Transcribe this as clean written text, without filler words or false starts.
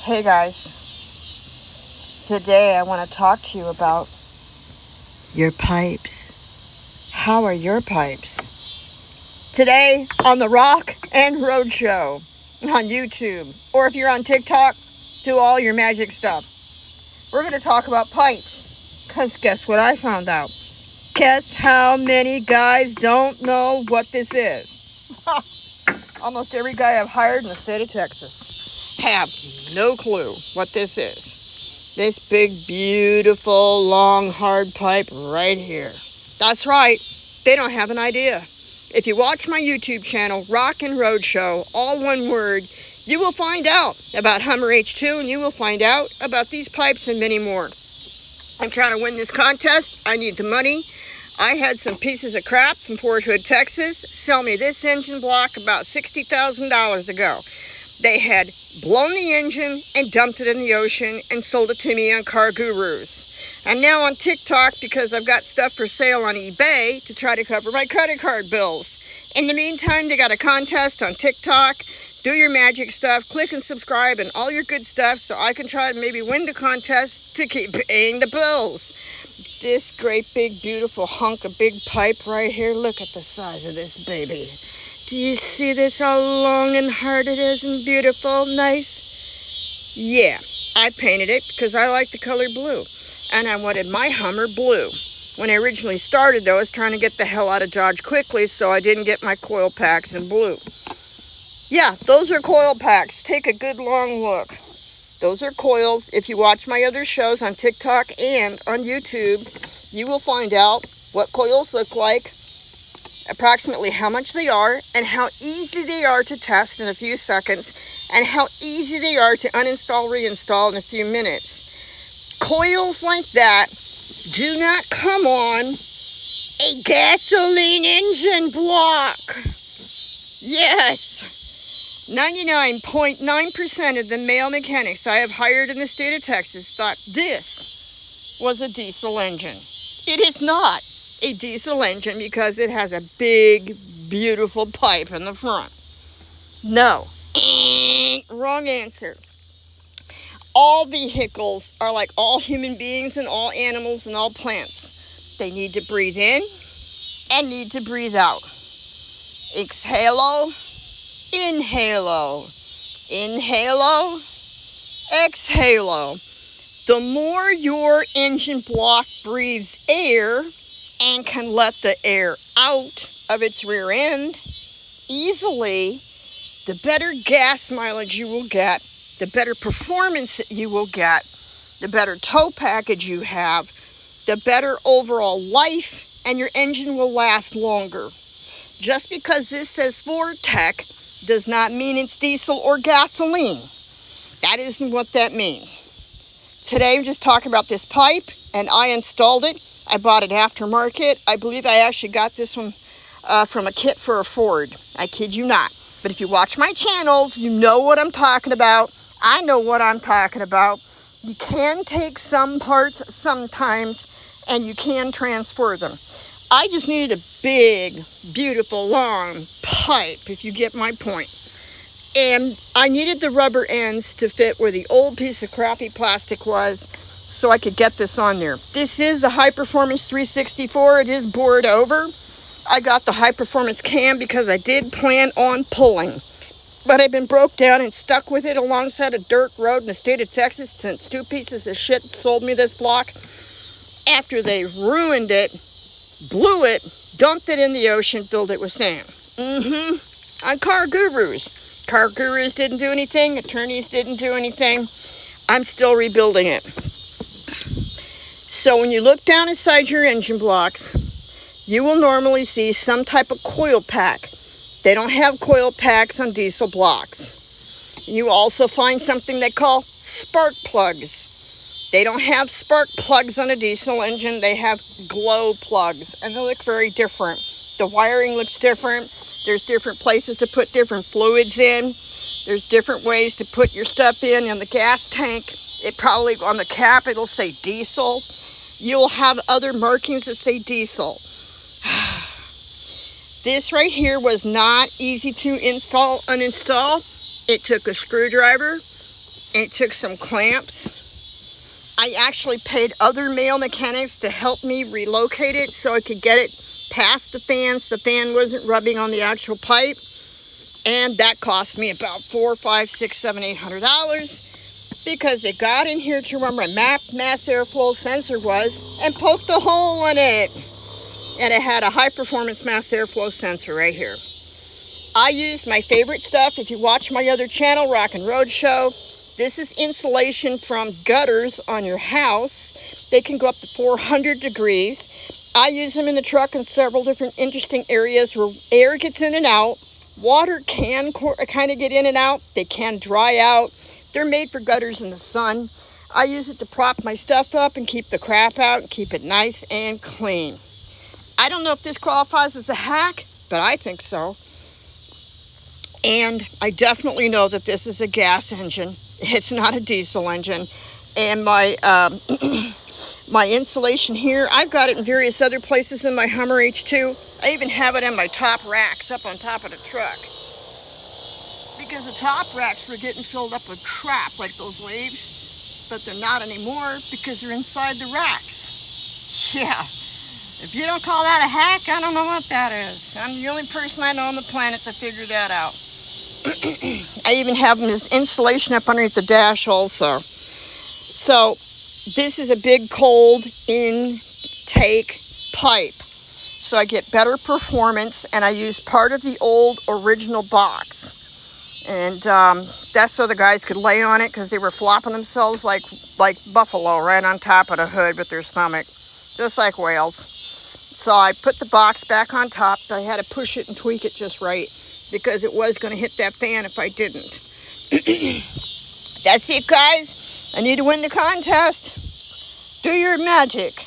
Hey guys, today I want to talk to you about your pipes. How are your pipes? Today on the Rock and ROADSHOW on YouTube, or if you're on TikTok, do all your magic stuff. We're going to talk about pipes, because guess what I found out? Guess how many guys don't know what this is? Almost every guy I've hired in the state of Texas have no clue what this is. This big, beautiful, long, hard pipe right here. That's right. They don't have an idea. If you watch my YouTube channel, Rock and ROADSHOW, all one word, you will find out about Hummer H2 and you will find out about these pipes and many more. I'm trying to win this contest. I need the money. I had some pieces of crap from Fort Hood, Texas, sell me this engine block about $60,000 ago. They had blown the engine and dumped it in the ocean and sold it to me on Car Gurus. And now on TikTok, because I've got stuff for sale on eBay to try to cover my credit card bills. In the meantime, they got a contest on TikTok. Do your magic stuff, click and subscribe and all your good stuff so I can try to maybe win the contest to keep paying the bills. This great big beautiful hunk of big pipe right here, look at the size of this baby. Do you see this, how long and hard it is and beautiful, nice? Yeah, I painted it because I like the color blue. And I wanted my Hummer blue. When I originally started though, I was trying to get the hell out of Dodge quickly, so I didn't get my coil packs in blue. Yeah, those are coil packs. Take a good long look. Those are coils. If you watch my other shows on TikTok and on YouTube, you will find out what coils look like, approximately how much they are, and how easy they are to test in a few seconds, and how easy they are to uninstall, reinstall in a few minutes. Coils like that do not come on a gasoline engine block. Yes. 99.9% of the male mechanics I have hired in the state of Texas thought this was a diesel engine. It is not a diesel engine because it has a big, beautiful pipe in the front. No. Wrong answer. All vehicles are like all human beings and all animals and all plants. They need to breathe in and need to breathe out. Exhalo, inhalo, inhalo, exhalo. The more your engine block breathes air and can let the air out of its rear end easily, the better gas mileage you will get, the better performance that you will get, the better tow package you have, the better overall life, and your engine will last longer. Just because this says Vortec does not mean it's diesel or gasoline. That isn't what that means. Today I'm just talking about this pipe, and I installed it. I bought it aftermarket. I believe I actually got this one from a kit for a Ford. I kid you not. But if you watch my channels, you know what I'm talking about. I know what I'm talking about. You can take some parts sometimes, and you can transfer them. I just needed a big, beautiful, long pipe, if you get my point. And I needed the rubber ends to fit where the old piece of crappy plastic was so I could get this on there. This is the High Performance 364. It is bored over. I got the High Performance cam because I did plan on pulling. But I've been broke down and stuck with it alongside a dirt road in the state of Texas since two pieces of shit sold me this block. After they ruined it, blew it, dumped it in the ocean, filled it with sand. On Car Gurus. Car Gurus didn't do anything. Attorneys didn't do anything. I'm still rebuilding it. So when you look down inside your engine blocks, you will normally see some type of coil pack. They don't have coil packs on diesel blocks. You also find something they call spark plugs. They don't have spark plugs on a diesel engine. They have glow plugs, and they look very different. The wiring looks different. There's different places to put different fluids in. There's different ways to put your stuff in the gas tank. It probably, on the cap, it'll say diesel. You'll have other markings that say diesel. This right here was not easy to install, uninstall. It took a screwdriver, and it took some clamps. I actually paid other male mechanics to help me relocate it so I could get it past the fan so the fan wasn't rubbing on the actual pipe. And that cost me about $400, $500, $600, $700, $800 because they got in here to where my mass airflow sensor was and poked a hole in it. And it had a high performance mass airflow sensor right here. I used my favorite stuff. If you watch my other channel, ROADSHOW, this is insulation from gutters on your house. They can go up to 400 degrees. I use them in the truck in several different interesting areas where air gets in and out. Water can kind of get in and out. They can dry out. They're made for gutters in the sun. I use it to prop my stuff up and keep the crap out and keep it nice and clean. I don't know if this qualifies as a hack, but I think so. And I definitely know that this is a gas engine. It's not a diesel engine. And my my insulation here, I've got it in various other places in my Hummer H2. I even have it in my top racks up on top of the truck. Because the top racks were getting filled up with crap like those leaves, but they're not anymore because they're inside the racks. Yeah, if you don't call that a hack, I don't know what that is. I'm the only person I know on the planet to figure that out. I even have them as insulation up underneath the dash also. So this is a big cold intake pipe. So I get better performance, and I use part of the old original box. And that's so the guys could lay on it because they were flopping themselves like buffalo right on top of the hood with their stomach, just like whales. So I put the box back on top. I had to push it and tweak it just right because it was going to hit that fan if I didn't. That's it, guys. I need to win the contest. Do your magic.